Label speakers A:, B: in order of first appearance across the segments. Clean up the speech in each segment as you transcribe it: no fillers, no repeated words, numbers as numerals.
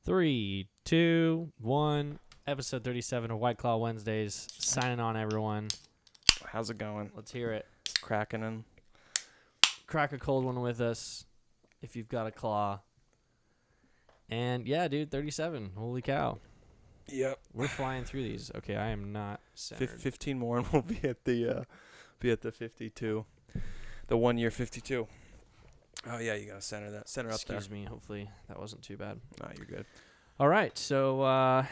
A: 3, 2, 1. Episode 37 of White Claw Wednesdays. Signing on, everyone.
B: How's it going?
A: Let's hear it.
B: Cracking in.
A: Crack a cold one with us if you've got a claw. And yeah, dude, 37. Holy cow.
B: Yep.
A: We're flying through these. Okay, I am not centered.
B: 15 more and we'll be at the 52. The 1 year 52. Oh yeah, you gotta center that. Center up there.
A: Excuse me. Hopefully that wasn't too bad.
B: Nah, you're good.
A: All right, so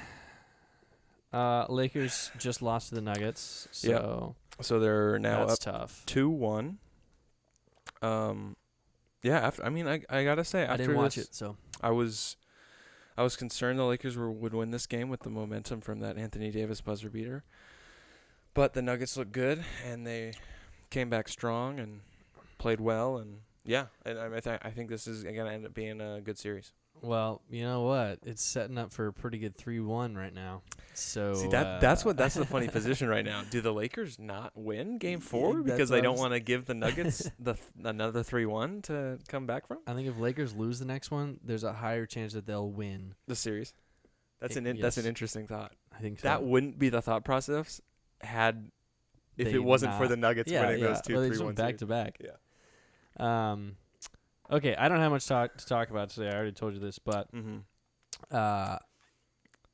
A: Lakers just lost to the Nuggets. So
B: So they're now
A: that's
B: up
A: tough.
B: 2-1. Yeah. I gotta say, after
A: I didn't watch
B: this,
A: it, so
B: I was concerned the Lakers would win this game with the momentum from that Anthony Davis buzzer beater. But the Nuggets looked good, and they came back strong and played well. And yeah, and I think this is going to end up being a good series.
A: well, you know what? It's setting up for a pretty good 3-1 right now. So
B: See, that's the funny position right now. Do the Lakers not win Game 4 because they don't want to give the Nuggets another 3-1 to come back from?
A: I think if Lakers lose the next one, there's a higher chance that they'll win
B: The series. That's
A: Yes.
B: an interesting thought.
A: I think so.
B: That wouldn't be the thought process if
A: They
B: it wasn't for
A: not-
B: the Nuggets winning those two
A: well, they
B: 3-1
A: just went
B: series.
A: back to back.
B: Yeah.
A: Okay, I don't have much to talk about today. I already told you this, but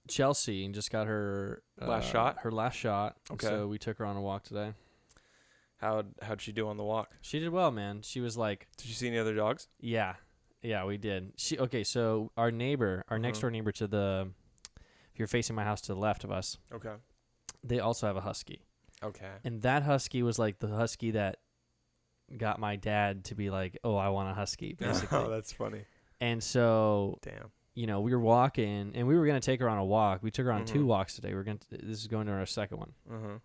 A: Chelsea just got her
B: Last shot?
A: Her last shot.
B: Okay.
A: So we took her on a walk today.
B: How'd she do on the walk?
A: She did well, man. She was like,
B: Did you see any other dogs?
A: yeah, we did. So our next door neighbor to the, if you're facing my house to the left of us,
B: Okay.
A: they also have a husky.
B: Okay.
A: And that husky was like the husky that got my dad to be like, oh, I want a husky, basically.
B: Oh, that's funny.
A: And so,
B: Damn.
A: you know, we were walking, and we were going to take her on a walk. We took her on 2
B: Mhm.
A: walks today. This is going to our second one.
B: Uh-huh.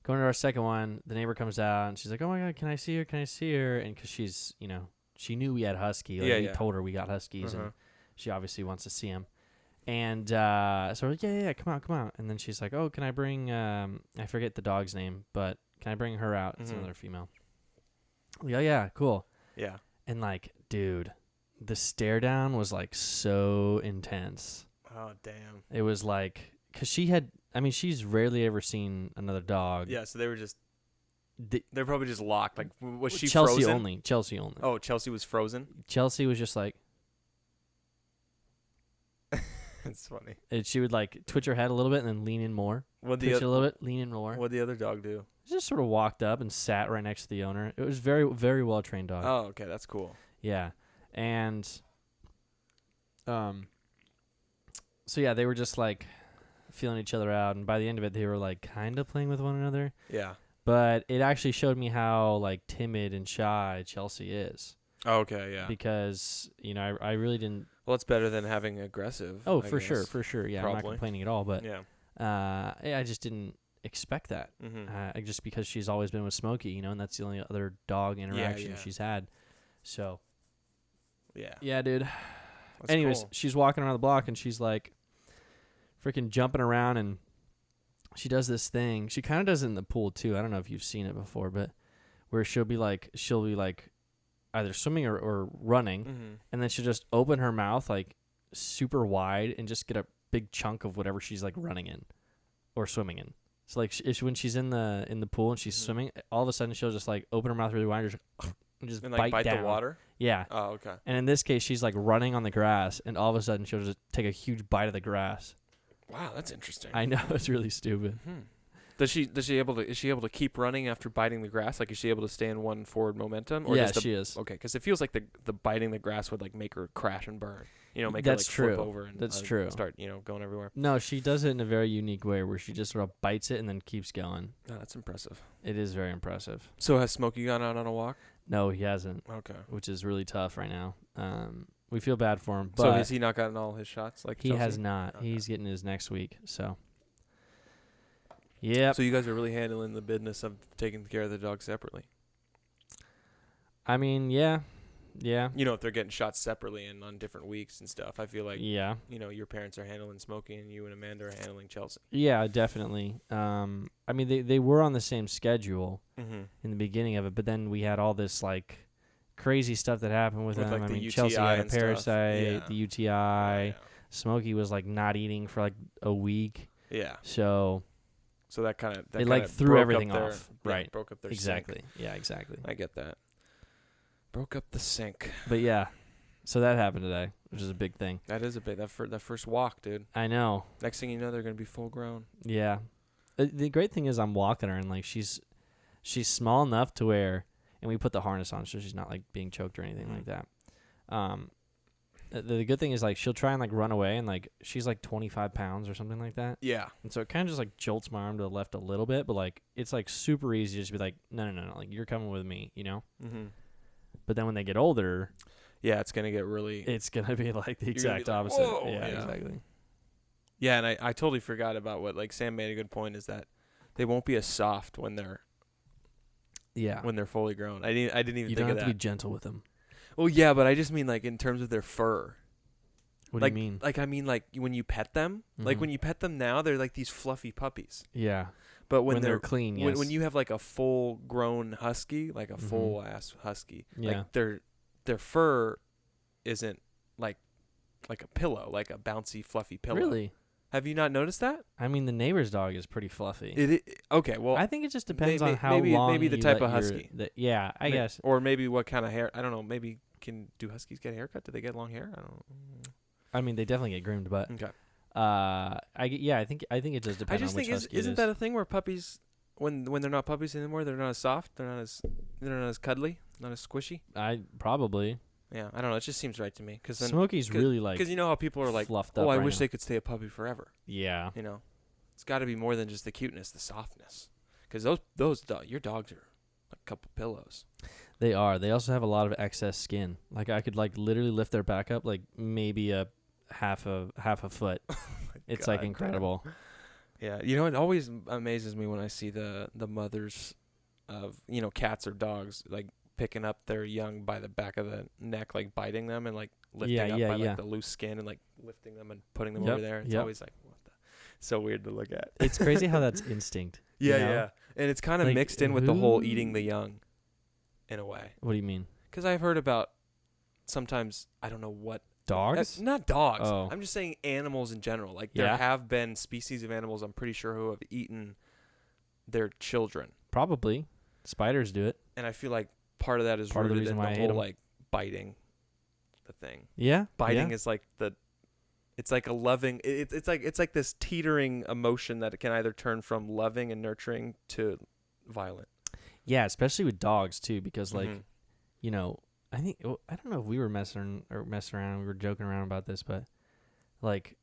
A: Going to our second one, the neighbor comes out, and she's like, oh, my God, can I see her? Can I see her? And because she's, you know, she knew we had husky. Like, we told her we got huskies, and she obviously wants to see him. And so we're like, yeah, come out. And then she's like, oh, can I bring, I forget the dog's name, but can I bring her out? It's another female. Yeah, cool.
B: Yeah.
A: And like, dude, the stare down was like so intense.
B: Oh, damn.
A: It was like, because she's rarely ever seen another dog.
B: Yeah, so they were just, they're probably just locked. Like, was she
A: Chelsea
B: frozen?
A: Chelsea only.
B: Oh, Chelsea was frozen?
A: Chelsea was just like,
B: It's funny.
A: and she would like twitch her head a little bit and then lean in more. Twitch a little bit, lean in more.
B: What'd the other dog do?
A: She just sort of walked up and sat right next to the owner. It was very, very well trained dog.
B: Oh, okay, that's cool.
A: Yeah. And so yeah, they were just like feeling each other out, and by the end of it they were like kind of playing with one another.
B: Yeah.
A: But it actually showed me how like timid and shy Chelsea is.
B: Oh, okay, yeah.
A: Because, you know, I really didn't.
B: Well, it's better than having aggressive.
A: Oh,
B: I
A: for
B: guess.
A: sure. Yeah, I'm not
B: Probably.
A: complaining at all, but
B: Yeah.
A: I just didn't expect that.
B: Mm-hmm.
A: Just because she's always been with Smokey, you know, and that's the only other dog interaction she's had. So
B: Yeah.
A: yeah, dude.
B: That's
A: Anyways,
B: cool.
A: she's walking around the block and she's like freaking jumping around, and she does this thing. She kind of does it in the pool too. I don't know if you've seen it before, but where she'll be like either swimming or running,
B: Mm-hmm.
A: and then she'll just open her mouth like super wide and just get a big chunk of whatever she's like running in or swimming in. So like when she's in the pool and she's swimming, all of a sudden she'll just like open her mouth really wide and just
B: And like bite
A: down.
B: the water?
A: Yeah.
B: Oh, okay.
A: And in this case, she's like running on the grass, and all of a sudden she'll just take a huge bite of the grass.
B: Wow, that's interesting.
A: I know, it's really stupid.
B: Is she able to keep running after biting the grass? Like, is she able to stay in one forward momentum? Or
A: Yeah,
B: does
A: she is.
B: Okay, because it feels like the biting the grass would like make her crash and burn. You know, make
A: That's
B: her like
A: true.
B: flip over and
A: That's true.
B: start going everywhere.
A: No, she does it in a very unique way where she just sort of bites it and then keeps going.
B: Oh, that's impressive.
A: It is very impressive.
B: So has Smokey gone out on a walk?
A: No, he hasn't,
B: Okay.
A: which is really tough right now. We feel bad for him, but
B: So has he not gotten all his shots? Like
A: he
B: Chelsea?
A: has not.
B: Okay.
A: He's getting his next week. So, yeah.
B: So you guys are really handling the business of taking care of the dog separately.
A: I mean, yeah.
B: You know, if they're getting shots separately and on different weeks and stuff, I feel like
A: Yeah.
B: you know your parents are handling Smokey and you and Amanda are handling Chelsea.
A: Yeah, definitely. I mean, they were on the same schedule
B: Mm-hmm.
A: in the beginning of it, but then we had all this like crazy stuff that happened with him.
B: Like
A: I mean,
B: UTI
A: Chelsea had a
B: and stuff.
A: parasite, the UTI.
B: Yeah.
A: Smokey was like not eating for like a week.
B: Yeah.
A: So
B: that kind of
A: it like threw everything off. Right.
B: Broke up their
A: exactly.
B: sink.
A: Yeah, exactly.
B: I get that. Broke up the sink.
A: But yeah, so that happened today, which is a big thing.
B: That is a big. That first walk, dude.
A: I know.
B: Next thing you know, they're gonna be full grown.
A: Yeah. The great thing is I'm walking her and like she's small enough to where, and we put the harness on so she's not like being choked or anything like that. The good thing is like she'll try and like run away and like she's like 25 pounds or something like that.
B: Yeah.
A: And so it kind of just like jolts my arm to the left a little bit, but like it's like super easy to just be like, no, like you're coming with me, you know?
B: Mm-hmm.
A: But then when they get older,
B: yeah, it's gonna get really.
A: It's gonna be like the exact opposite.
B: Whoa!
A: Yeah, exactly.
B: Yeah, and I totally forgot about what like Sam made a good point is that they won't be as soft when they're fully grown. I didn't even think of that.
A: You don't have to be gentle with them.
B: Well, yeah, but I just mean like in terms of their fur.
A: What do you mean?
B: Like I mean like when you pet them, like when you pet them now, they're like these fluffy puppies.
A: Yeah.
B: But when
A: they're clean, yes.
B: When you have like a full grown husky, like a full ass husky, like their fur isn't like a pillow, like a bouncy fluffy pillow.
A: Really?
B: Have you not noticed that?
A: I mean, the neighbor's dog is pretty fluffy.
B: Okay, well,
A: I think it just depends on how long.
B: Maybe the type of husky.
A: Yeah, I guess.
B: Or maybe what kind of hair. I don't know. Maybe do huskies get a haircut? Do they get long hair? I don't know.
A: I mean, they definitely get groomed, but
B: okay.
A: I think it just depends.
B: I just think isn't that a thing where puppies, when they're not puppies anymore, they're not as soft, they're not as cuddly, not as squishy.
A: Probably.
B: Yeah, I don't know. It just seems right to me. Cause
A: Smokey's really like.
B: Because you know how people are like,
A: oh,
B: I wish they could stay a puppy forever.
A: Yeah.
B: You know, it's got to be more than just the cuteness, the softness. Because your dogs are like a couple pillows.
A: They are. They also have a lot of excess skin. Like I could like literally lift their back up like maybe a half a foot. Oh it's God, like incredible.
B: Yeah, you know it always amazes me when I see the mothers of cats or dogs like picking up their young by the back of the neck, like biting them and like lifting up by like the loose skin and like lifting them and putting them over there. It's always like what the so weird to look at.
A: It's crazy how that's instinct.
B: Yeah, and it's kind of like, mixed in with the whole eating the young. In a way.
A: What do you mean?
B: Because I've heard about sometimes I don't know what
A: dogs.
B: Not dogs.
A: Oh.
B: I'm just saying animals in general. Like there have been species of animals I'm pretty sure who have eaten their children.
A: Probably, spiders do it.
B: And I feel like part of that is rooted in the whole like biting, the thing.
A: Yeah,
B: biting is like it's like a loving. It's like this teetering emotion that it can either turn from loving and nurturing to violent.
A: Yeah, especially with dogs too, because like, I think I don't know if we were messing around, we were joking around about this, but like,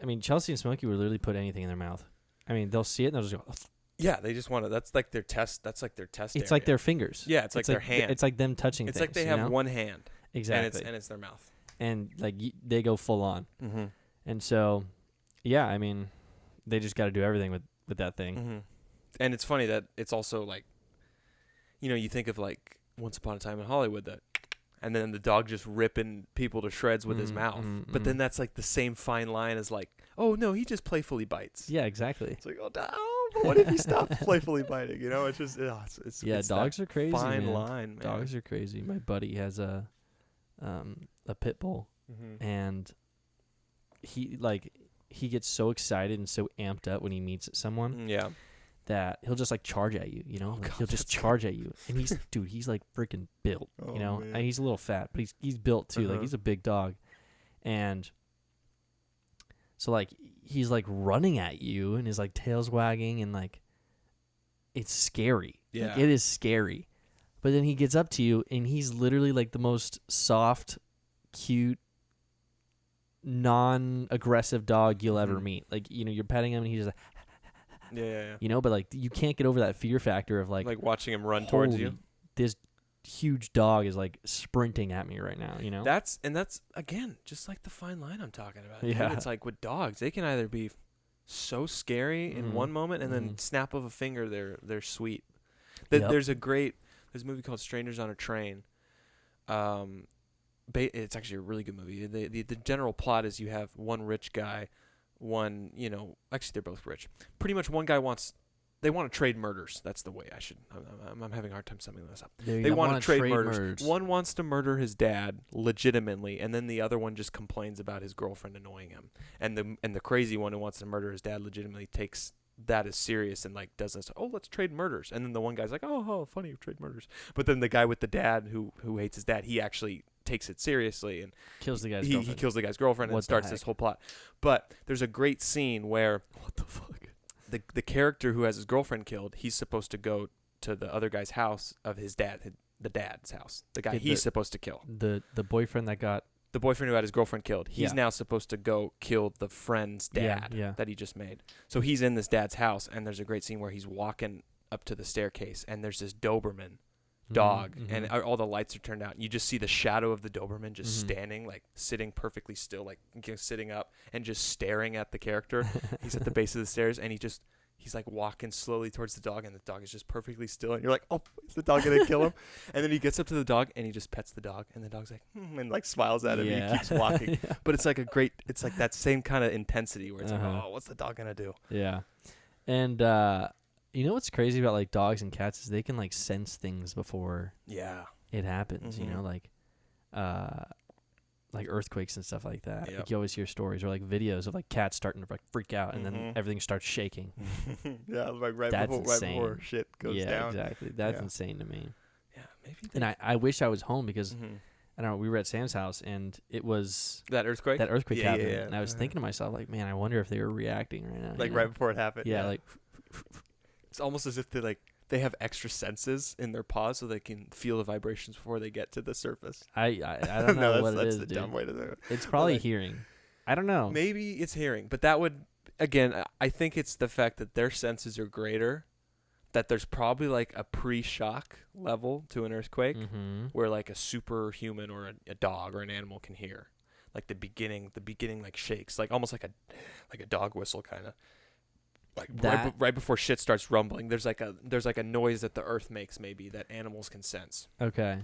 A: I mean, Chelsea and Smokey would literally put anything in their mouth. I mean, they'll see it and they'll just go.
B: Yeah, they just want to. That's like their test. That's like their test.
A: It's like their fingers.
B: Yeah, it's like their hand.
A: It's like them touching.
B: It's
A: things,
B: like they have one hand.
A: Exactly.
B: And it's their mouth.
A: And like they go full on.
B: Mm-hmm.
A: And so, yeah, I mean, they just got to do everything with that thing.
B: Mm-hmm. And it's funny that it's also like. You think of like Once Upon a Time in Hollywood and then the dog just ripping people to shreds with his mouth. But then that's like the same fine line as like, oh no, he just playfully bites.
A: Yeah, exactly.
B: It's like, oh no, but what if he stopped playfully biting? It's just it's
A: dogs are crazy.
B: Fine line, man.
A: Dogs are crazy. My buddy has a pit bull, and he gets so excited and so amped up when he meets someone.
B: Yeah.
A: That he'll just like charge at you, he'll just charge at you, and he's like freaking built, and he's a little fat, but he's built too, like he's a big dog, and so like he's like running at you, and his like tail's wagging, and like it's scary, like, it is scary, but then he gets up to you, and he's literally like the most soft, cute, non-aggressive dog you'll ever meet. Like you're petting him, and he's just like.
B: Yeah.
A: But like you can't get over that fear factor of like
B: watching him run towards you.
A: This huge dog is like sprinting at me right now,
B: That's again just like the fine line I'm talking about.
A: Yeah.
B: It's like with dogs, they can either be so scary in one moment and then snap of a finger they're sweet. There's a movie called Strangers on a Train. It's actually a really good movie. The general plot is you have one rich guy. One, actually they're both rich. Pretty much one guy wants They want to trade murders. That's the way I should. I'm having a hard time summing this up.
A: They
B: want to trade murders. One wants to murder his dad legitimately, and then the other one just complains about his girlfriend annoying him. And the crazy one who wants to murder his dad legitimately takes that as serious and like does this. Oh, let's trade murders. And then the one guy's like, oh, funny, trade murders. But then the guy with the dad who hates his dad, he actually takes it seriously and
A: kills the guy's
B: girlfriend. He kills the guy's girlfriend and starts this whole plot. But there's a great scene where
A: what the fuck?
B: The character who has his girlfriend killed, he's supposed to go to the other guy's house of his dad, the dad's house. The guy he's supposed to kill.
A: The boyfriend that got...
B: The boyfriend who had his girlfriend killed. He's now supposed to go kill the friend's dad that he just made. So he's in this dad's house, and there's a great scene where he's walking up to the staircase, and there's this Doberman dog, and all the lights are turned out. And you just see the shadow of the Doberman just standing, like sitting perfectly still, like sitting up and just staring at the character. He's at the base of the stairs, and he's like walking slowly towards the dog, and the dog is just perfectly still. And you're like, oh, is the dog gonna kill him? And then he gets up to the dog, and he just pets the dog, and the dog's like, and like smiles at him, and he keeps walking. But it's like it's like that same kind of intensity where it's like, oh, what's the dog gonna do?
A: Yeah, and you know what's crazy about like dogs and cats is they can like sense things before it happens. You know, like earthquakes and stuff like that.
B: Yep.
A: Like you always hear stories or like videos of like cats starting to like freak out and then everything starts shaking.
B: Yeah, like right before shit goes down.
A: Yeah, exactly. That's insane to me.
B: Yeah, maybe.
A: And I wish I was home because I don't know. We were at Sam's house and it was
B: that earthquake
A: happened. Yeah. And I was thinking to myself like, man, I wonder if they were reacting right now.
B: Like right before it happened.
A: Yeah, like
B: it's almost as if they have extra senses in their paws so they can feel the vibrations before they get to the surface.
A: I don't know what it is,
B: that's the dumb way to do it.
A: It's probably hearing. I don't know.
B: Maybe it's hearing, but that would, again, I think it's the fact that their senses are greater, that there's probably like a pre-shock level to an earthquake where like a superhuman or a dog or an animal can hear. Like the beginning like shakes, like almost like a dog whistle kind of. Like right before shit starts rumbling, there's like a noise that the earth makes maybe that animals can sense.
A: Okay,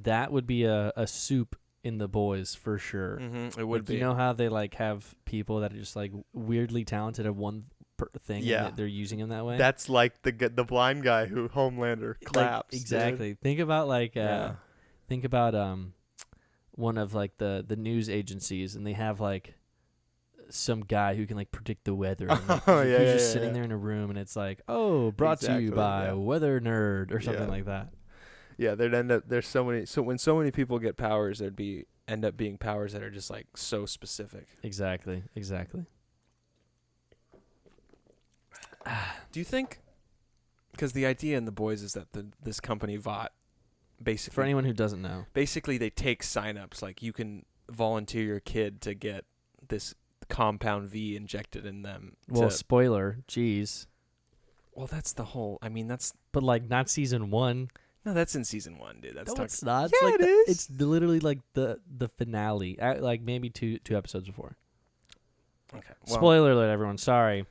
A: that would be a soup in the boys for sure.
B: It would be.
A: You know how they like have people that are just like weirdly talented at one thing, and they're using them that way.
B: That's like the blind guy who Homelander claps.
A: Like, exactly. Dude. Think about one of like the news agencies, and they have like some guy who can like predict the weather. And, like, he's just sitting there in a room, and it's like, brought to you by Weather Nerd or something like that.
B: Yeah, there'd end up when so many people get powers, end up being powers that are just like so specific.
A: Exactly.
B: Do you think? Because the idea in The Boys is that this company Vought, basically,
A: for anyone who doesn't know,
B: basically they take signups. Like you can volunteer your kid to get this compound V injected in them.
A: Well, spoiler, geez.
B: Well, that's the whole. I mean, that's.
A: But like, not season 1.
B: No, that's in season 1, dude. That's
A: no, it's not.
B: Yeah,
A: it's like
B: it is.
A: It's literally like the finale, like maybe two episodes before.
B: Okay. Well,
A: spoiler alert, everyone. Sorry.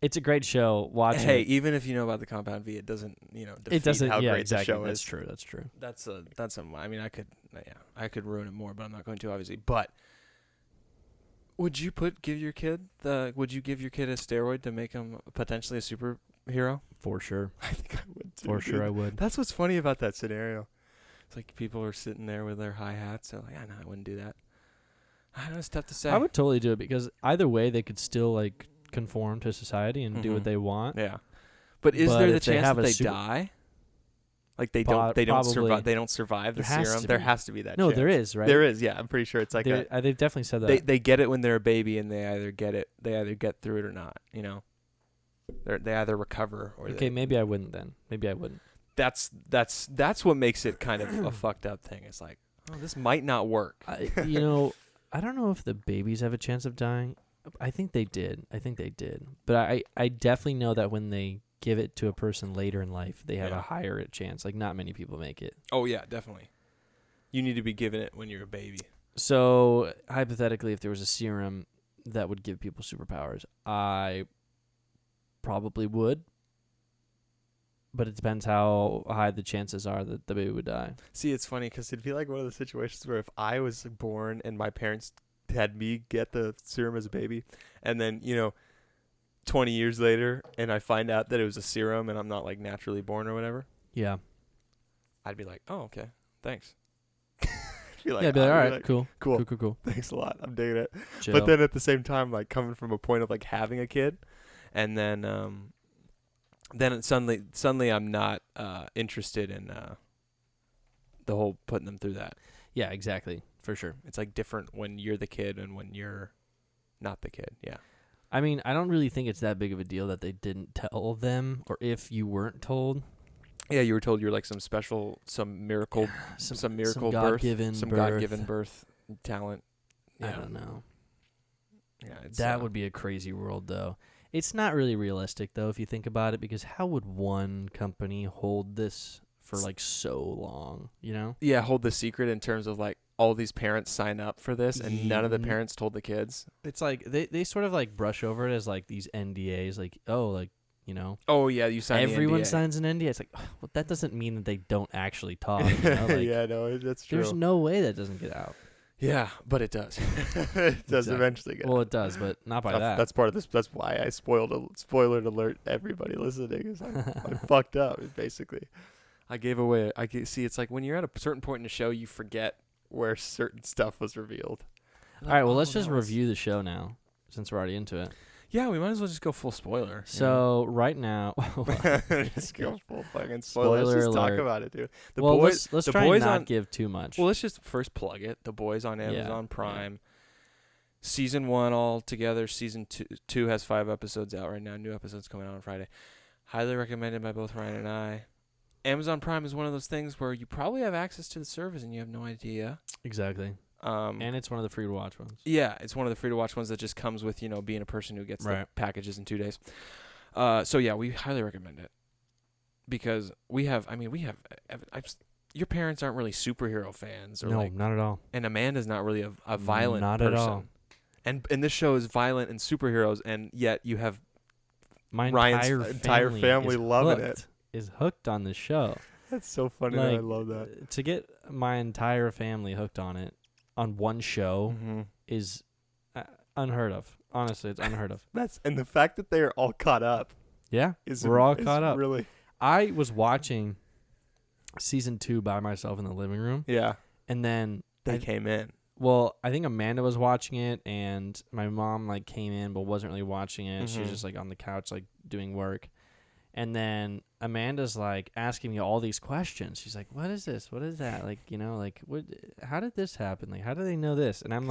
A: It's a great show. Watch it.
B: Hey, even if you know about the compound V, it doesn't, defeat how great the show is.
A: That's true.
B: That's a. I mean, I could ruin it more, but I'm not going to, obviously. But would you give your kid a steroid to make him potentially a superhero?
A: For sure.
B: I think I would too.
A: For sure, I would.
B: That's what's funny about that scenario. It's like people are sitting there with their hi-hats. They're like, I wouldn't do that. I know it's tough to say.
A: I would totally do it because either way, they could still like conform to society and do what they want.
B: Yeah. But is there the chance that they die? Like they don't survive the serum. There has to be that.
A: No,
B: chance.
A: There is, right?
B: There is, yeah. I'm pretty sure it's like
A: they've definitely said that.
B: They get it when they're a baby, and they either get through it or not. They either recover or.
A: Okay, maybe I wouldn't then. Maybe I wouldn't.
B: That's what makes it kind of a fucked up thing. It's like, oh, this might not work.
A: I don't know if the babies have a chance of dying. I think they did. But I definitely know that when they give it to a person later in life, they have a higher chance. Like, not many people make it.
B: Oh, yeah, definitely. You need to be given it when you're a baby.
A: So, hypothetically, if there was a serum that would give people superpowers, I probably would. But it depends how high the chances are that the baby would die.
B: See, it's funny because it'd be like one of the situations where if I was born and my parents had me get the serum as a baby, and then, 20 years later and I find out that it was a serum and I'm not like naturally born or whatever,
A: Yeah.
B: I'd be like, oh, okay, thanks.
A: Be like, all right, cool.
B: Thanks a lot. I'm digging it.
A: Chill.
B: But then at the same time, like coming from a point of like having a kid, and then suddenly I'm not interested in the whole putting them through that.
A: Yeah, exactly, for sure.
B: It's like different when you're the kid and when you're not the kid. Yeah.
A: I mean, I don't really think it's that big of a deal that they didn't tell them, or if you weren't told.
B: Yeah, you were told you're like some miracle, some miracle birth, some God-given birth talent.
A: Yeah. I don't know.
B: Yeah,
A: that would be a crazy world, though. It's not really realistic, though, if you think about it, because how would one company hold this for like so long? You know?
B: Yeah, hold the secret in terms of like all these parents sign up for this, and none of the parents told the kids.
A: It's like they sort of like brush over it as like these NDAs, like you know.
B: Oh yeah, you sign.
A: Everyone signs an NDA. It's like, well, that doesn't mean that they don't actually talk. You know? Like,
B: yeah, no, that's true.
A: There's no way that doesn't get out.
B: Yeah, but it does. It does eventually get out.
A: Well, it does, but not by that.
B: That's part of this. That's why I spoiler alert everybody listening. I fucked up, basically. I gave away. See, it's like when you're at a certain point in the show, you forget where certain stuff was revealed.
A: All right, well, let's just review the show now, since we're already into it.
B: Yeah, we might as well just go full spoiler.
A: So right now,
B: just go full fucking spoiler. Let's just talk about it, dude.
A: Let's try and not give too much.
B: Well, let's just first plug it. The Boys on Amazon Prime. Yeah. Season 1 all together. Season 2 has 5 episodes out right now. New episodes coming out on Friday. Highly recommended by both Ryan and I. Amazon Prime is one of those things where you probably have access to the service and you have no idea.
A: Exactly. And it's one of the free to watch ones.
B: Yeah, it's one of the free to watch ones that just comes with, being a person who gets the packages in 2 days. So yeah, we highly recommend it because your parents aren't really superhero fans.
A: No, not at all.
B: And Amanda's not really a violent person.
A: Not at all.
B: And this show is violent and superheroes, and yet you have
A: Ryan's
B: entire family loving it.
A: Is hooked on the show.
B: That's so funny. I love that.
A: To get my entire family hooked on it on one show is unheard of. Honestly, it's unheard of.
B: And the fact that they are all caught up.
A: Yeah, we're all caught up.
B: Really,
A: I was watching season 2 by myself in the living room.
B: Yeah,
A: and then
B: they came in.
A: Well, I think Amanda was watching it, and my mom came in but wasn't really watching it. She was just on the couch doing work. And then Amanda's asking me all these questions. She's like, "What is this? What is that? What? How did this happen? How do they know this?" And I'm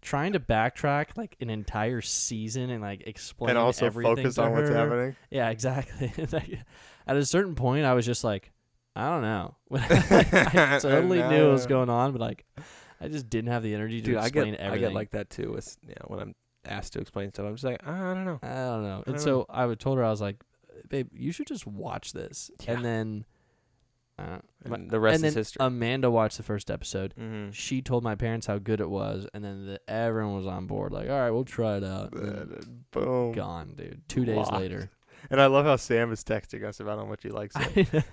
A: trying to backtrack an entire season and explain
B: and also
A: everything
B: focus
A: to
B: on
A: her.
B: What's happening.
A: Yeah, exactly. At a certain point, I was just I don't know. I totally knew what was going on, but I just didn't have the energy to explain everything.
B: I get like that too. With when I'm asked to explain stuff, I'm just I don't know.
A: I don't know. And so I told her, I was like, "Babe, you should just watch this." Yeah. And then
B: and the rest is history.
A: Amanda watched the first episode. She told my parents how good it was, and then everyone was on board. All right, we'll try it out.
B: Boom.
A: Gone, dude. 2 days later.
B: And I love how Sam is texting us about how much he likes it.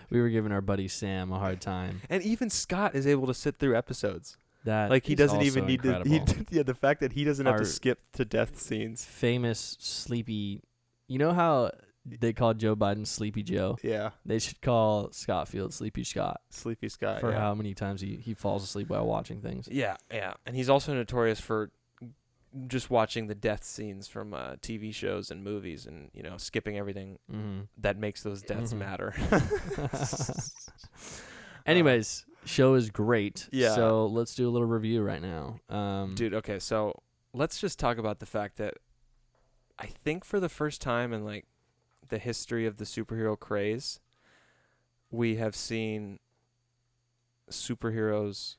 A: We were giving our buddy Sam a hard time.
B: And even Scott is able to sit through episodes.
A: That
B: he doesn't even need to. The fact that he doesn't have to skip to death scenes.
A: Famous sleepy. You know how they call Joe Biden Sleepy Joe?
B: Yeah.
A: They should call Scott Field Sleepy Scott.
B: Sleepy Scott,
A: for how many times he falls asleep while watching things.
B: Yeah, yeah. And he's also notorious for just watching the death scenes from TV shows and movies and, skipping everything that makes those deaths matter. Anyways,
A: show is great.
B: Yeah.
A: So let's do a little review right now.
B: Dude, okay, so let's just talk about the fact that I think for the first time in the history of the superhero craze, we have seen superheroes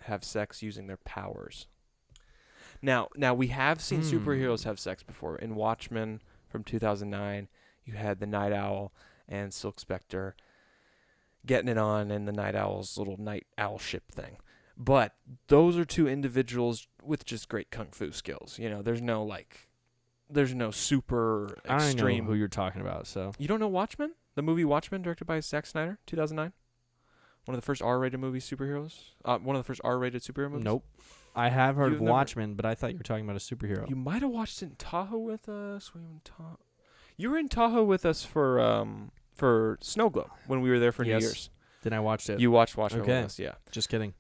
B: have sex using their powers. Now we have seen superheroes have sex before. In Watchmen from 2009, you had the Night Owl and Silk Spectre getting it on in the Night Owl's little night owl ship thing. But those are two individuals with just great kung fu skills. There's no super extreme.
A: I don't know who you're talking about. So
B: you don't know Watchmen? The movie Watchmen, directed by Zack Snyder, 2009. One of the first R-rated movie superheroes. One of the first R-rated superhero movies.
A: Nope. I have heard of Watchmen, but I thought you were talking about a superhero.
B: You might have watched it in Tahoe with us. You were in Tahoe with us for Snow Globe when we were there for New Year's.
A: Then I watched it.
B: You watched Watchmen with us, yeah.
A: Just kidding.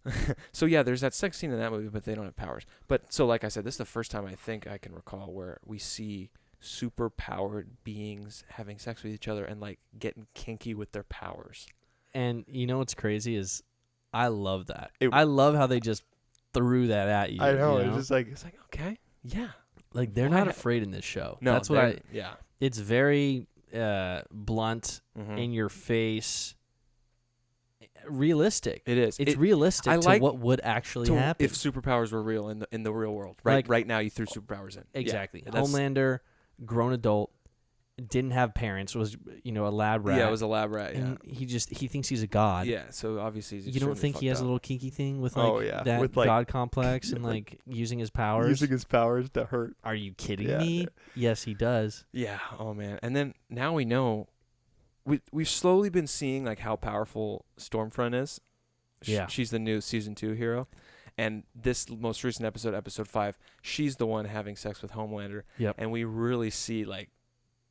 B: So yeah, there's that sex scene in that movie, but they don't have powers. But so like I said, this is the first time I think I can recall where we see super powered beings having sex with each other and like getting kinky with their powers.
A: And you know what's crazy is I love that. I love how they just threw that at you.
B: I know.
A: You know?
B: It's like okay, yeah.
A: Like they're not afraid in this show.
B: No,
A: that's what
B: yeah.
A: It's very blunt, in your face. Realistic.
B: It is.
A: It's realistic to what would actually happen
B: if superpowers were real in the real world. Right now, you threw superpowers in.
A: Exactly. Yeah, Homelander, grown adult, didn't have parents. Was a lab rat.
B: Yeah, it was a lab rat. Yeah.
A: And he thinks he's a god.
B: Yeah. So obviously, he's
A: you don't think he has a little kinky thing with that
B: with
A: god complex and like using his powers?
B: Using his powers to hurt.
A: Are you kidding me? Yeah. Yes, he does.
B: Yeah. Oh man. And then now we know. We've slowly been seeing like how powerful Stormfront is.
A: Yeah.
B: She's the new season 2 hero. And this most recent episode 5, she's the one having sex with Homelander.
A: Yep.
B: And we really see like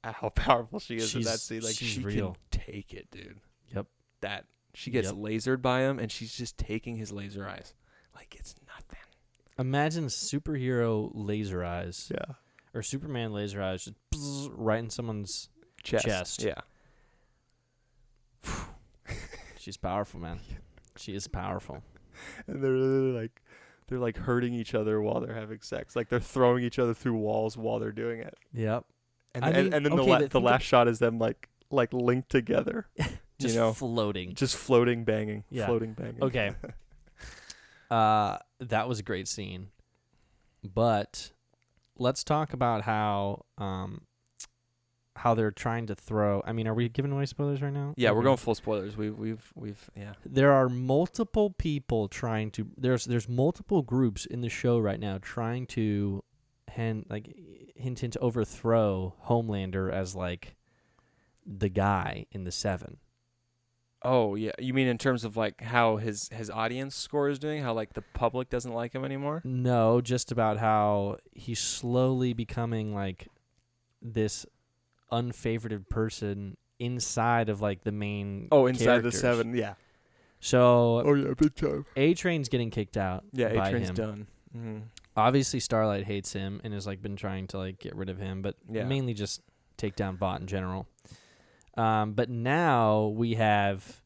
B: how powerful she is in that scene. Like she
A: real.
B: Can take it, dude.
A: Yep.
B: That she gets lasered by him and she's just taking his laser eyes. Like it's nothing.
A: Imagine superhero laser eyes.
B: Yeah.
A: Or Superman laser eyes just right in someone's chest.
B: Yeah.
A: She's powerful, man. She is powerful.
B: And they're like hurting each other while they're having sex. Like they're throwing each other through walls while they're doing it.
A: Yep.
B: And then the last shot is them like linked together.
A: Just floating.
B: Just floating banging.
A: Yeah.
B: Floating banging.
A: Okay. That was a great scene. But let's talk about how they're trying to throw. I mean, are we giving away spoilers right now?
B: Yeah, we're going full spoilers. We've yeah.
A: There are multiple people trying to. There's multiple groups in the show right now trying to hint to overthrow Homelander as like the guy in the 7.
B: Oh yeah, you mean in terms of like how his audience score is doing? How like the public doesn't like him anymore?
A: No, just about how he's slowly becoming like this unfavorited person inside of like the main
B: inside
A: characters.
B: the 7, yeah.
A: So
B: big time.
A: A-Train's getting kicked out.
B: Yeah,
A: by
B: A-Train's
A: him.
B: done. Mm-hmm.
A: Obviously Starlight hates him and has like been trying to like get rid of him, but mainly just take down Vought in general. But now we have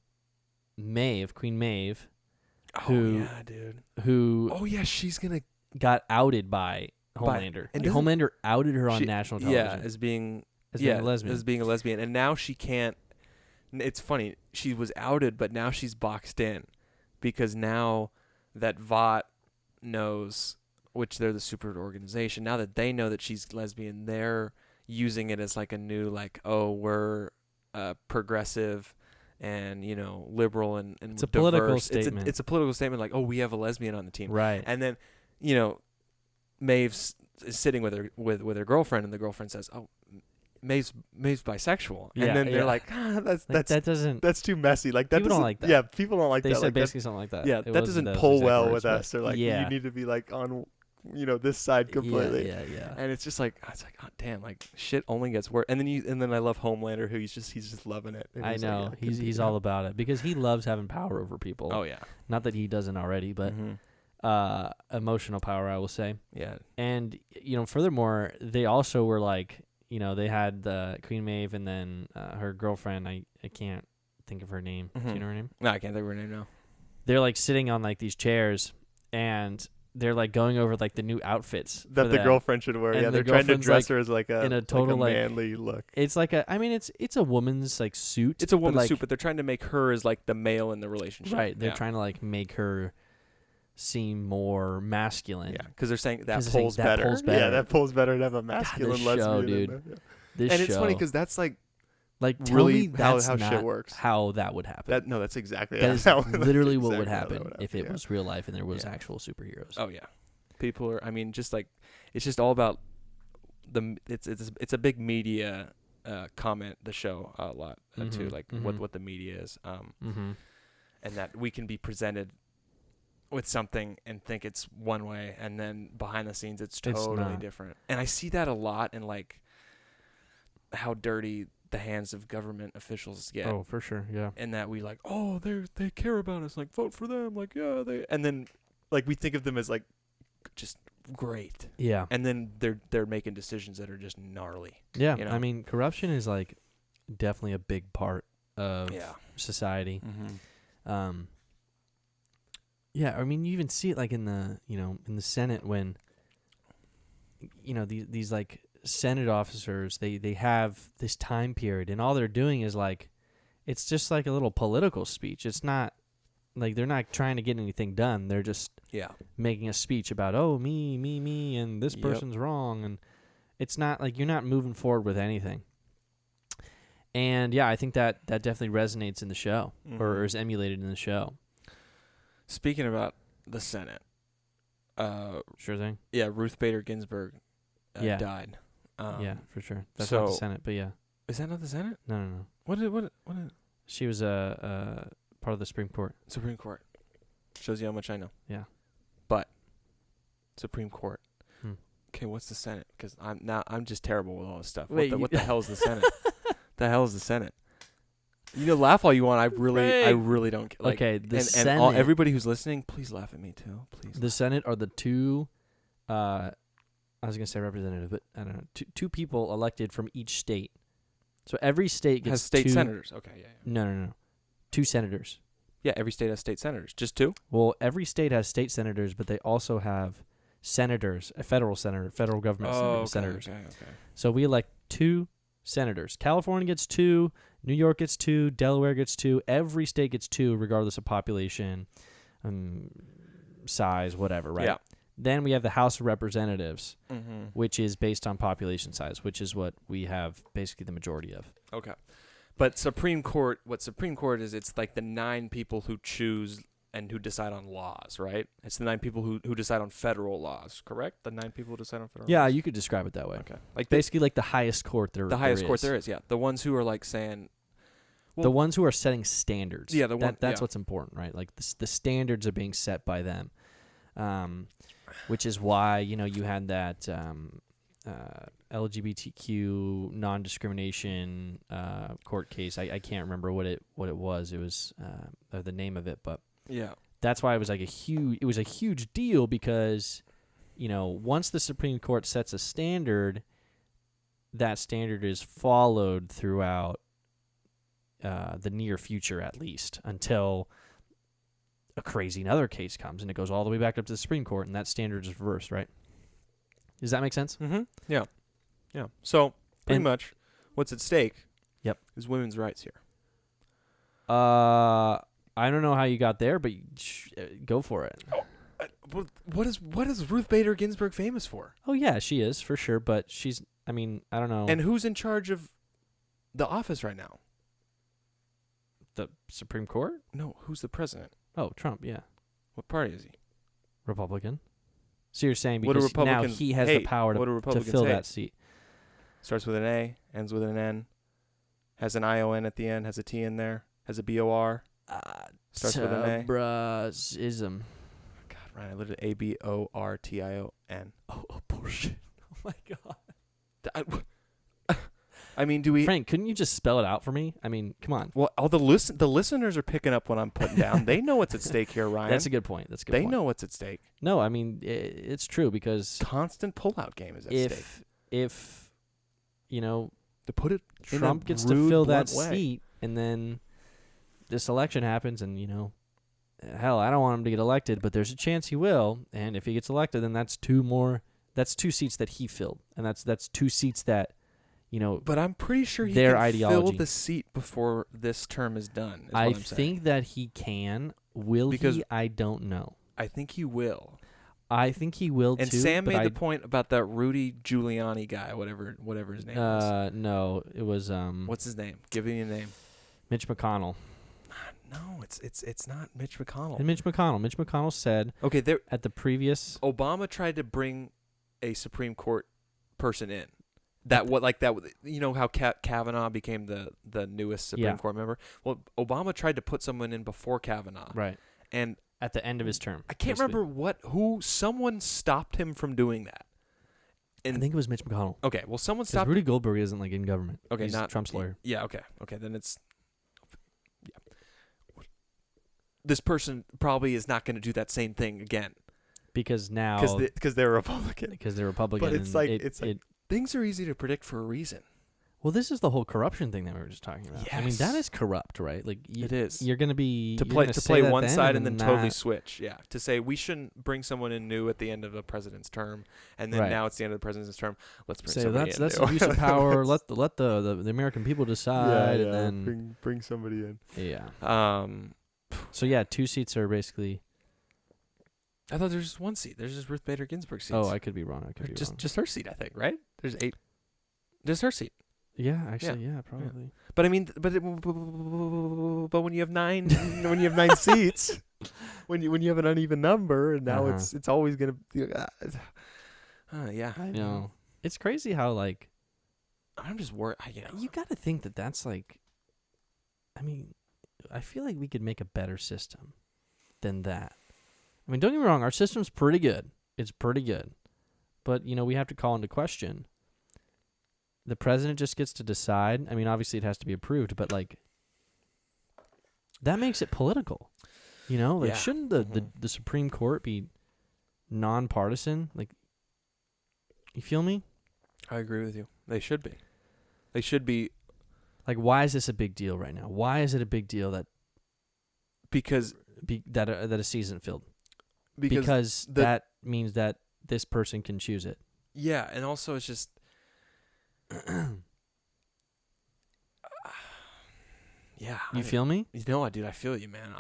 A: Maeve, Queen Maeve, who
B: she's gonna
A: got outed by Homelander. And Homelander outed her on national television.
B: Yeah, as being a lesbian. And now she can't. It's funny. She was outed, but now she's boxed in because now that Vought knows, which they're the super organization, now that they know that she's lesbian, they're using it as like a new, like, oh, we're progressive and, liberal and
A: it's a
B: diverse.
A: Political statement.
B: It's a political statement like, oh, we have a lesbian on the team.
A: Right.
B: And then, Maeve's is sitting with her girlfriend, and the girlfriend says, "Oh, Maeve's bisexual," and then they're like, that's too messy. Like that
A: people don't like that.
B: Yeah, people don't like that.
A: They said
B: like
A: basically something like that.
B: Yeah, that doesn't pull well with us. They're like, you need to be like on, this side completely.
A: Yeah.
B: And it's just like, oh damn, like shit only gets worse. And then I love Homelander, who he's just loving it. And
A: I know he's all about it because he loves having power over people.
B: Oh yeah,
A: not that he doesn't already, but. Mm-hmm. Emotional power, I will say.
B: Yeah. And,
A: furthermore, they also were like, they had the Queen Maeve and then her girlfriend. I can't think of her name.
B: Mm-hmm.
A: Do you know her name?
B: No, I can't think of her name now.
A: They're like sitting on like these chairs and they're like going over like the new outfits
B: that the girlfriend should wear. And they're trying to dress her as like a, in a total like a manly look.
A: It's like it's a woman's like suit.
B: It's a woman's suit, but they're trying to make her as like the male in the relationship.
A: Right. They're trying to like make her seem more masculine.
B: Yeah, because they're saying that pulls better. Yeah, that pulls better to have a masculine lesbian.
A: Show, dude.
B: It's funny because that's like
A: tell
B: really
A: me that's
B: how
A: not
B: shit works.
A: How that would happen.
B: That's exactly
A: that is literally what would happen if it was real life and there was actual superheroes.
B: Oh yeah, people are. I mean, just like it's just all about it's a big media comment. The show a lot too, like what the media is, and that we can be presented with something and think it's one way, and then behind the scenes it's totally different. And I see that a lot in like how dirty the hands of government officials get.
A: Oh, for sure, yeah.
B: And that we like, oh, they care about us, like vote for them, like yeah, and then like we think of them as like just great.
A: Yeah.
B: And then they're making decisions that are just gnarly.
A: Yeah.
B: You know?
A: I mean, corruption is like definitely a big part of society.
B: Mm-hmm.
A: Yeah, I mean, you even see it like in the Senate when these like Senate officers, they have this time period, and all they're doing is like, it's just like a little political speech. It's not like they're not trying to get anything done. They're just making a speech about, oh, me, and this person's wrong, and it's not like you're not moving forward with anything. And yeah, I think that definitely resonates in the show, or is emulated in the show.
B: Speaking about the Senate,
A: sure thing.
B: Yeah, Ruth Bader Ginsburg died.
A: Yeah, for sure. That's not the Senate, but yeah.
B: Is that not the Senate?
A: No.
B: What?
A: She was part of the Supreme Court.
B: Supreme Court. Shows you how much I know.
A: Yeah.
B: But Supreme Court. Okay, what's the Senate? Because I'm just terrible with all this stuff.
A: Wait,
B: what the hell is the Senate? The hell is the Senate? Laugh all you want. I really don't like. Okay,
A: the Senate.
B: Everybody who's listening, please laugh at me too. Please.
A: The Senate are the two. I was gonna say representative, but I don't know. Two people elected from each state. So every state gets
B: has state senators. Okay, yeah.
A: No. 2 senators.
B: Yeah, every state has state senators. Just 2?
A: Well, every state has state senators, but they also have senators, a federal government senators.
B: Okay.
A: So we elect 2 senators. California gets 2, New York gets 2, Delaware gets 2. Every state gets 2, regardless of population, size, whatever, right?
B: Yeah.
A: Then we have the House of Representatives, which is based on population size, which is what we have basically the majority of.
B: Okay. But Supreme Court, is, it's like the 9 people who choose and who decide on laws, right? It's the 9 people who decide on federal laws, correct? The 9 people who decide on federal laws?
A: Yeah, you could describe it that way.
B: Okay.
A: Like basically like the highest court there is.
B: The highest court there is, yeah. The ones who are like saying...
A: Well, the ones who are setting standards.
B: Yeah,
A: that's what's important, right? Like the standards are being set by them. Which is why, you had that LGBTQ non-discrimination court case. I can't remember what it was. It was the name of it, but
B: yeah,
A: that's why it was like it was a huge deal because, once the Supreme Court sets a standard, that standard is followed throughout the near future, at least, until a crazy another case comes and it goes all the way back up to the Supreme Court, and that standard is reversed, right? Does that make sense?
B: Mm-hmm. Yeah. So pretty much, what's at stake?
A: Yep.
B: Is women's rights here.
A: I don't know how you got there, but go for it.
B: Oh, what is Ruth Bader Ginsburg famous for?
A: Oh yeah, she is for sure, but I don't know.
B: And who's in charge of the office right now?
A: The Supreme Court?
B: No, who's the president?
A: Oh, Trump, yeah.
B: What party is he?
A: Republican. So you're saying because now he has the power to fill that seat.
B: Starts with an A, ends with an N, has an ION at the end, has a T in there, has a BOR. Starts with an A.
A: Tabrazism.
B: God, Ryan, I literally ABORTION.
A: Oh, abortion. Oh my God.
B: I mean, do we...
A: Frank, couldn't you just spell it out for me? I mean, come on.
B: Well, all the listeners are picking up what I'm putting down. They know what's at stake here, Ryan.
A: That's a good point. They
B: know what's at stake.
A: No, I mean, it's true because...
B: Constant pullout game is at stake.
A: If
B: to put it
A: Trump gets to fill that seat, and then this election happens, and, hell, I don't want him to get elected, but there's a chance he will, and if he gets elected, then that's 2 seats that he filled, and that's 2 seats that...
B: but I'm pretty sure he can fill the seat before this term is done. I
A: think that he can. Will he? I don't know.
B: I think he will.
A: I think he will too.
B: And Sam made the point about that Rudy Giuliani guy, whatever his name was.
A: No, it was
B: what's his name? Give me a name.
A: Mitch McConnell.
B: No, it's not Mitch McConnell.
A: And Mitch McConnell said at the previous
B: Obama tried to bring a Supreme Court person in. How Kavanaugh became the newest Supreme Court member? Well, Obama tried to put someone in before Kavanaugh.
A: Right.
B: And
A: At the end of his term.
B: I can't remember someone stopped him from doing that.
A: And I think it was Mitch McConnell.
B: Okay, well, someone stopped.
A: Rudy Goldberg isn't like in government.
B: Okay,
A: he's
B: not
A: Trump's lawyer.
B: Yeah. Okay. Then it's. Yeah. This person probably is not going to do that same thing again.
A: Because now.
B: Because they're Republican.
A: Because they're Republican.
B: But it's like things are easy to predict for a reason.
A: Well, this is the whole corruption thing that we were just talking about. Yes. I mean, that is corrupt, right? Like
B: it is.
A: You're going to be
B: to play one side and then totally switch. Yeah, to say we shouldn't bring someone in new at the end of the president's term, and then now it's the end of the president's term. Let's bring somebody in.
A: That's abuse of power. let the American people decide, and
B: then bring somebody in.
A: Yeah. So yeah, 2 seats are basically.
B: I thought there's just 1 seat. There's just Ruth Bader Ginsburg seats.
A: Oh, I could be wrong.
B: Just her seat, I think. Right? There's 8. Just her seat.
A: Yeah, actually, yeah, probably.
B: Yeah. But I mean, but when you have 9, when you have 9 seats, when you have an uneven number, and now it's always gonna be. Yeah,
A: I know. It's crazy how like.
B: I'm just worried.
A: You got to think that that's like. I mean, I feel like we could make a better system than that. I mean, don't get me wrong. Our system's pretty good. It's pretty good, but we have to call into question. The president just gets to decide. I mean, obviously it has to be approved, but like that makes it political. Shouldn't the Supreme Court be nonpartisan? Like, you feel me?
B: I agree with you. They should be. They should be.
A: Like, why is this a big deal right now? Why is it a big deal that that a season filled? Because that means that this person can choose it.
B: Yeah, and also it's just. Yeah.
A: You feel me?
B: Dude, I feel you, man.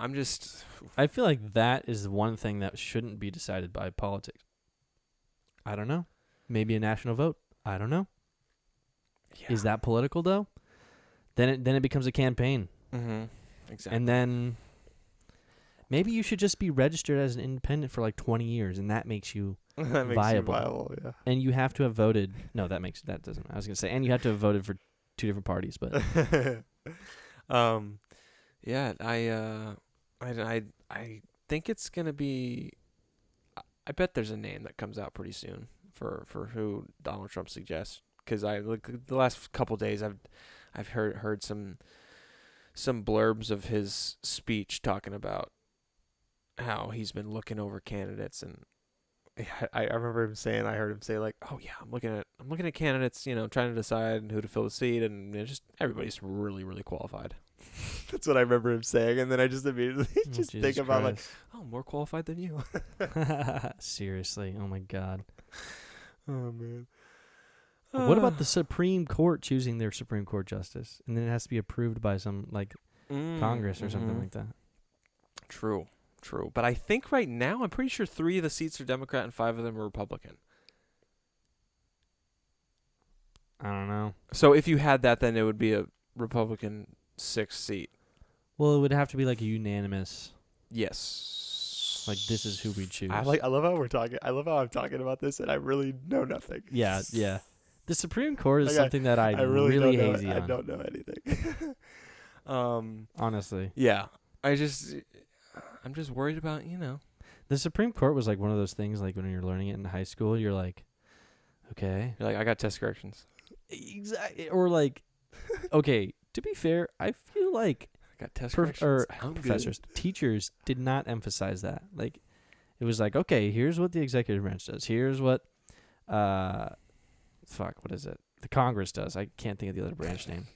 A: I feel like that is one thing that shouldn't be decided by politics. I don't know. Maybe a national vote. I don't know. Yeah. Is that political though? Then it becomes a campaign.
B: Mm-hmm. Exactly.
A: And then maybe you should just be registered as an independent for like 20 years, and that makes you viable.
B: Yeah.
A: And you have to have voted. No, that doesn't. I was gonna say, and you have to have voted for 2 different parties, but.
B: Yeah, I think it's gonna be. I bet there's a name that comes out pretty soon for who Donald Trump suggests. Because the last couple days I've heard some blurbs of his speech talking about how he's been looking over candidates, and I remember him saying, I heard him say like, oh yeah, I'm looking at candidates, trying to decide who to fill the seat, and just everybody's really, really qualified. That's what I remember him saying, and then I just immediately think about like, oh, more qualified than you.
A: Seriously, oh my God.
B: Oh man.
A: What about the Supreme Court choosing their Supreme Court justice, and then it has to be approved by some Congress or something like that?
B: True. But I think right now, I'm pretty sure 3 of the seats are Democrat and 5 of them are Republican.
A: I don't know.
B: So if you had that, then it would be a Republican 6th seat.
A: Well, it would have to be like a unanimous.
B: Yes.
A: Like, this is who we choose.
B: I love how we're talking. I love how I'm talking about this, and I really know nothing.
A: Yeah. The Supreme Court is something that I really hazy on.
B: I don't know anything.
A: Honestly.
B: Yeah. I'm just worried about,
A: The Supreme Court was like one of those things, like when you're learning it in high school, you're like, okay.
B: You're like, I got test corrections.
A: Exactly. Or like, okay, to be fair, I feel like
B: I got test corrections.
A: Professors, teachers did not emphasize that. Like, it was like, okay, here's what the executive branch does. Here's what, what is it? The Congress does. I can't think of the other branch name.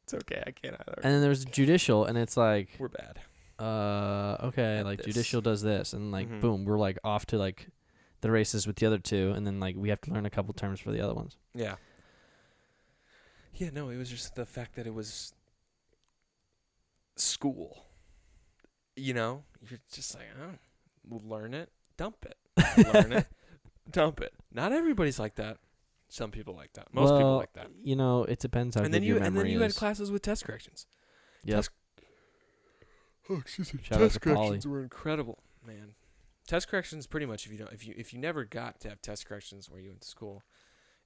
B: It's okay. I can't either.
A: And then there's judicial, and it's like,
B: we're bad.
A: Okay, like judicial does this, and like boom, we're like off to like the races with the other 2, and then like we have to learn a couple terms for the other ones.
B: Yeah. Yeah, no, it was just the fact that it was school. You're just like, learn it, dump it. Learn it, dump it. Not everybody's like that. Some people like that. Most people like that.
A: It depends how good your memory is.
B: And then you had classes with test corrections.
A: Yeah.
B: Test corrections were incredible, man. Test corrections, pretty much, if you never got to have test corrections where you went to school,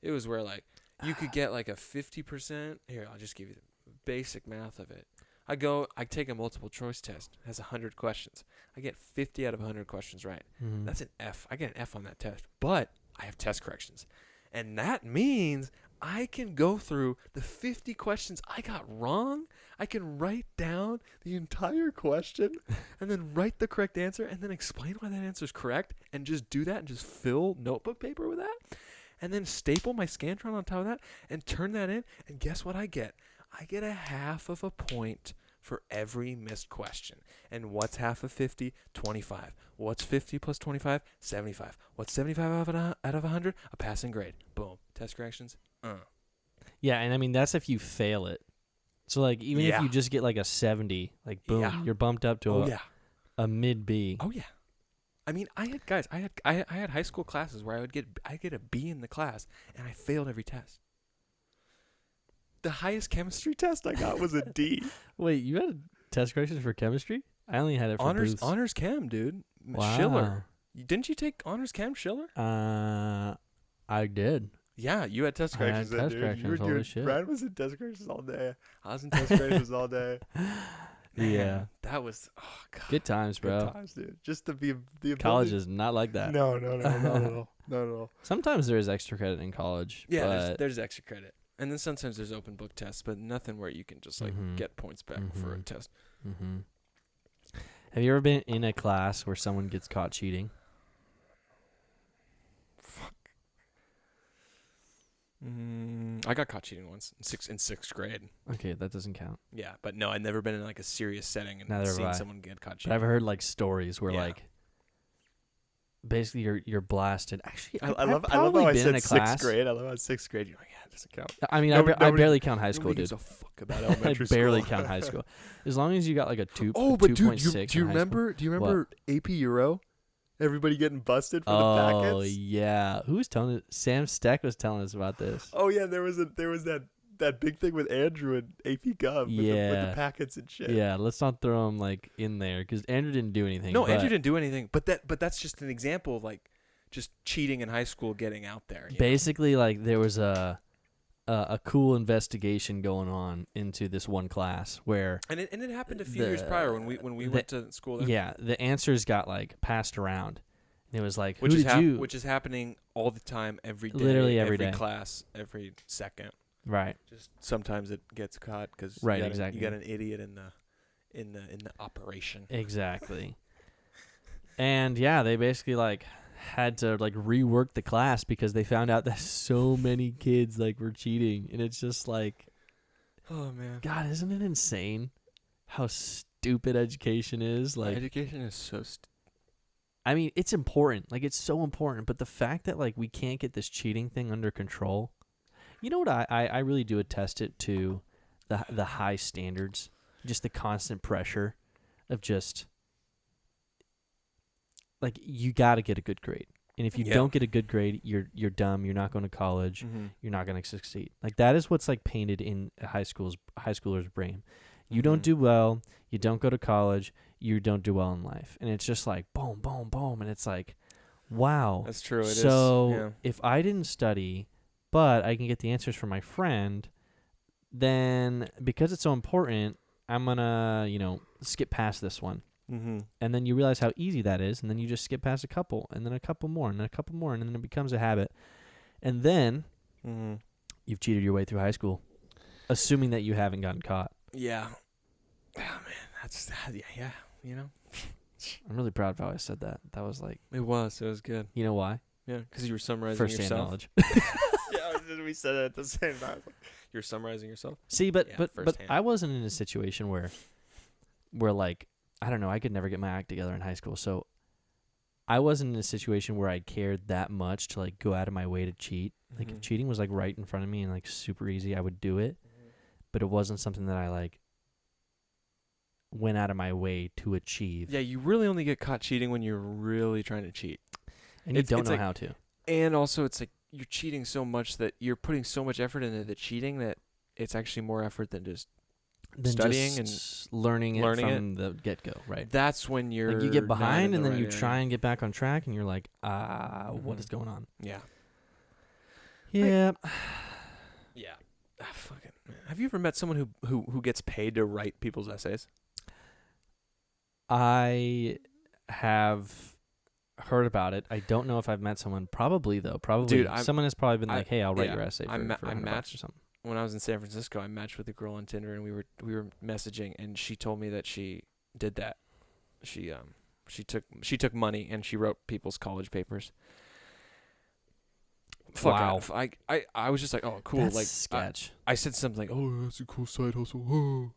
B: it was where like you could get like a 50%. Here, I'll just give you the basic math of it. I take a multiple choice test. It has 100 questions. I get 50 out of 100 questions right.
A: Mm-hmm.
B: That's an F. I get an F on that test. But I have test corrections. And that means I can go through the 50 questions I got wrong. I can write down the entire question and then write the correct answer and then explain why that answer is correct and just do that and just fill notebook paper with that and then staple my Scantron on top of that and turn that in. And guess what I get? I get a half of a point for every missed question. And what's half of 50? 25. What's 50 plus 25? 75. What's 75 out of 100? A passing grade. Boom. Test corrections.
A: Yeah, and I mean, that's if you fail it. So, like, even if you just get, like, a 70, like, boom, you're bumped up to a mid-B.
B: Oh, yeah. I mean, I had high school classes where I get a B in the class, and I failed every test. The highest chemistry test I got was a D.
A: Wait, you had test corrections for chemistry? I only had it for booths.
B: Honors chem, dude.
A: Wow.
B: Schiller. Didn't you take honors chem, Schiller?
A: I did.
B: Yeah, you had test corrections.
A: I had test corrections. Holy shit.
B: Brad was in test corrections all day. I was in test corrections all day. Man,
A: yeah.
B: That was God.
A: Good times, bro.
B: Good times, dude. Just to be the
A: college is not like that.
B: No, not at all. Not at all.
A: Sometimes there is extra credit in college.
B: Yeah,
A: but
B: there's extra credit. And then sometimes there's open book tests, but nothing where you can just like get points back for a test.
A: Mm-hmm. Have you ever been in a class where someone gets caught cheating?
B: Fuck. I got caught cheating once in sixth grade.
A: Okay, that doesn't count.
B: Yeah, but no, I've never been in like a serious setting and seen someone get caught cheating.
A: But I've heard like stories where like basically you're blasted. Actually,
B: I love how I said sixth grade. I love how sixth grade. You're like, yeah, it doesn't count.
A: I mean, I barely count high school, dude.
B: Gives a fuck about elementary school.
A: I barely count high school. As long as you got like a 2.
B: Oh, but dude,
A: 2.6
B: do you remember AP Euro? Everybody getting busted for the packets.
A: Oh yeah, who was telling it? Sam Steck was telling us about this.
B: Oh yeah, there was that big thing with Andrew and AP Gov with the packets and shit.
A: Yeah, let's not throw him like in there because Andrew didn't do anything.
B: No, Andrew didn't do anything. But that's just an example of like just cheating in high school, getting out there.
A: Basically, like there was a cool investigation going on into this one class where
B: and it happened a few years prior when we went to school there.
A: Yeah, the answers got like passed around. And it was like,
B: which is happening all the time, every day,
A: literally every day.
B: Class, every second.
A: Right.
B: Just sometimes it gets caught because you got an idiot in the operation.
A: Exactly. And yeah, they basically like had to like rework the class because they found out that so many kids like were cheating, and it's just like,
B: oh man,
A: God, isn't it insane how stupid education is? Like,
B: education is so
A: I mean, it's important. Like, it's so important. But the fact that like we can't get this cheating thing under control, you know what? I really do attest it to the high standards, just the constant pressure of just. Like, you got to get a good grade. And if you don't get a good grade, you're dumb. You're not going to college. You're not going to succeed. Like, that is what's, like, painted in a high schooler's brain. You don't do well. You don't go to college. You don't do well in life. And it's just like, boom, boom, boom. And it's like, wow.
B: That's true.
A: If I didn't study, but I can get the answers from my friend, then because it's so important, I'm going to, skip past this one.
B: Mm-hmm.
A: And then you realize how easy that is, and then you just skip past a couple, and then a couple more, and then a couple more, and then it becomes a habit. And then you've cheated your way through high school, assuming that you haven't gotten caught.
B: Yeah. Oh, man. Yeah.
A: I'm really proud of how I said that. That was like...
B: It was good.
A: You know why?
B: Yeah, because you were summarizing
A: First-hand
B: yourself.
A: knowledge.
B: Yeah, we said it at the same time. You're summarizing yourself?
A: See, but I wasn't in a situation where like, I don't know, I could never get my act together in high school, so I wasn't in a situation where I cared that much to like go out of my way to cheat. Like if cheating was like right in front of me and like super easy, I would do it. But it wasn't something that I like went out of my way to achieve.
B: Yeah, you really only get caught cheating when you're really trying to cheat.
A: And you don't know how to.
B: And also it's like you're cheating so much that you're putting so much effort into the cheating that it's actually more effort than just studying and
A: learning it from the get-go, right?
B: That's when you're
A: like you get behind and then you try and get back on track and you're like, what is going on?
B: Yeah.
A: Yeah.
B: Yeah. Fucking man. Have you ever met someone who gets paid to write people's essays?
A: I have heard about it. I don't know if I've met someone. Probably though. Probably
B: Dude,
A: someone has probably been like, "Hey, I'll write your essay for
B: I
A: $100
B: matched
A: or something."
B: When I was in San Francisco, I matched with a girl on Tinder, and we were messaging, and she told me that she did that. She took money and she wrote people's college papers.
A: Wow.
B: I was just like, oh, cool.
A: That's
B: like
A: sketch.
B: I said something like, oh, that's a cool side hustle. Oh.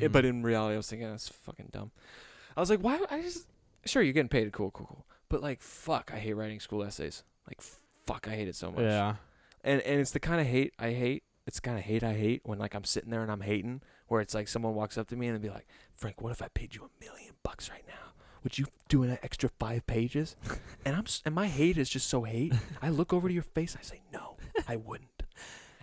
B: But in reality, I was thinking that's fucking dumb. I was like, why? Sure, you're getting paid. Cool. But like, fuck, I hate writing school essays. Like, fuck, I hate it so much.
A: Yeah.
B: And it's the kind of hate I hate. It's the kind of hate I hate when like I'm sitting there and I'm hating, where it's like someone walks up to me and be like, Frank, what if I paid you $1 million right now? Would you do an extra 5 pages? and my hate is just so hate. I look over to your face. I say, no, I wouldn't.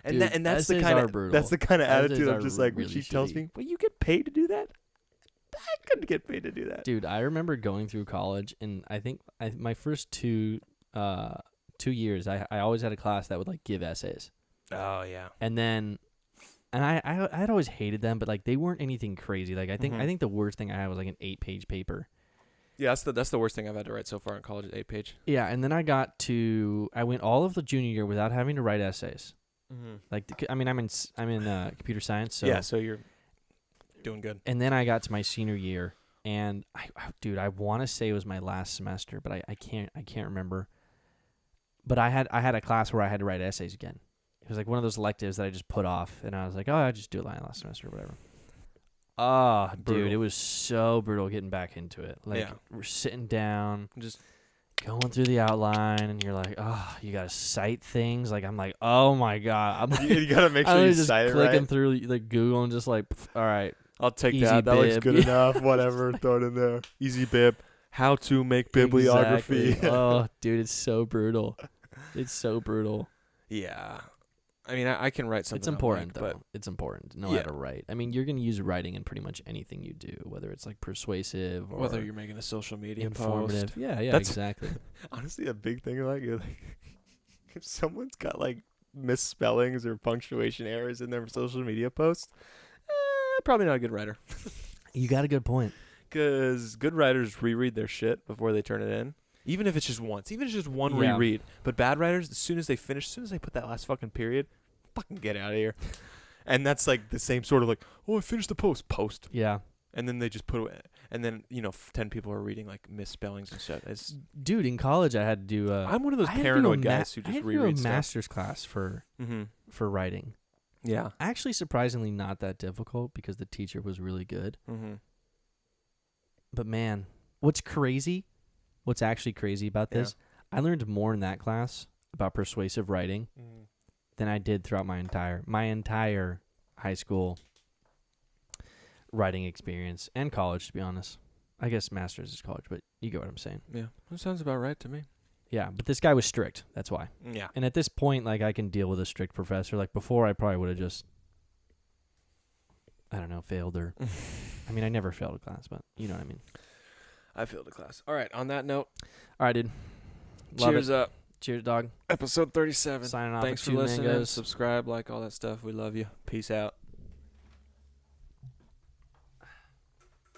B: And
A: Dude,
B: that's the kind of attitude I'm just like, when she tells me, well, you get paid to do that? I couldn't get paid to do that.
A: Dude, I remember going through college, and I think my first 2 years, I always had a class that would like give essays.
B: Oh yeah.
A: And then, I'd always hated them, but like they weren't anything crazy. Like I think the worst thing I had was like an 8-page paper.
B: Yeah, that's the worst thing I've had to write so far in college, 8-page.
A: Yeah, and then I went all of the junior year without having to write essays. Mm-hmm. Like I'm in computer science, so
B: yeah, so you're doing good.
A: And then I got to my senior year, and I want to say it was my last semester, but I can't remember. But I had a class where I had to write essays again. It was like one of those electives that I just put off, and I was like, oh, I'll just do it last semester or whatever. Oh, dude, it was so brutal getting back into it. Like, we're sitting down, just going through the outline, and you're like, oh, you got to cite things. Like, I'm like, oh, my God. I'm like,
B: you got to make sure you cite it right.
A: clicking through the Google and just like, all right.
B: I'll take that. That looks good enough. Whatever. Throw it in there. Easy bib. How to make bibliography.
A: Exactly. Oh, dude, it's so brutal. It's so brutal.
B: Yeah. I mean, I can write something.
A: It's important,
B: though.
A: But it's important to know how to write. I mean, you're going to use writing in pretty much anything you do, whether it's like persuasive or
B: whether you're making a social media
A: informative.
B: post.
A: Yeah, that's exactly.
B: Honestly, a big thing like if someone's got like misspellings or punctuation errors in their social media posts, probably not a good writer.
A: You got a good point.
B: Because good writers reread their shit before they turn it in. Even if it's just once. Even if it's just one reread. But bad writers, as soon as they put that last fucking period, fucking get out of here. And that's like the same sort of like, oh, I finished the post.
A: Yeah.
B: And then they just put it, and then, 10 people are reading like misspellings and shit.
A: Dude, in college I had to do
B: I'm one of those paranoid guys who just reread stuff.
A: I had to do a master's class for writing.
B: Yeah.
A: Actually, surprisingly not that difficult because the teacher was really good. Mm-hmm. But man, what's actually crazy about this, I learned more in that class about persuasive writing than I did throughout my entire high school writing experience and college, to be honest. I guess master's is college, but you get what I'm saying.
B: Yeah, that sounds about right to me.
A: Yeah, but this guy was strict. That's why.
B: Yeah.
A: And at this point, like, I can deal with a strict professor. Like, before, I probably would have just, I don't know, failed or... I mean, I never failed a class, but you know what I mean.
B: I failed a class. All right, on that note.
A: All right, dude.
B: Cheers up.
A: Cheers, dog.
B: Episode 37.
A: Signing off.
B: Thanks for listening. Subscribe, like all that stuff. We love you. Peace out.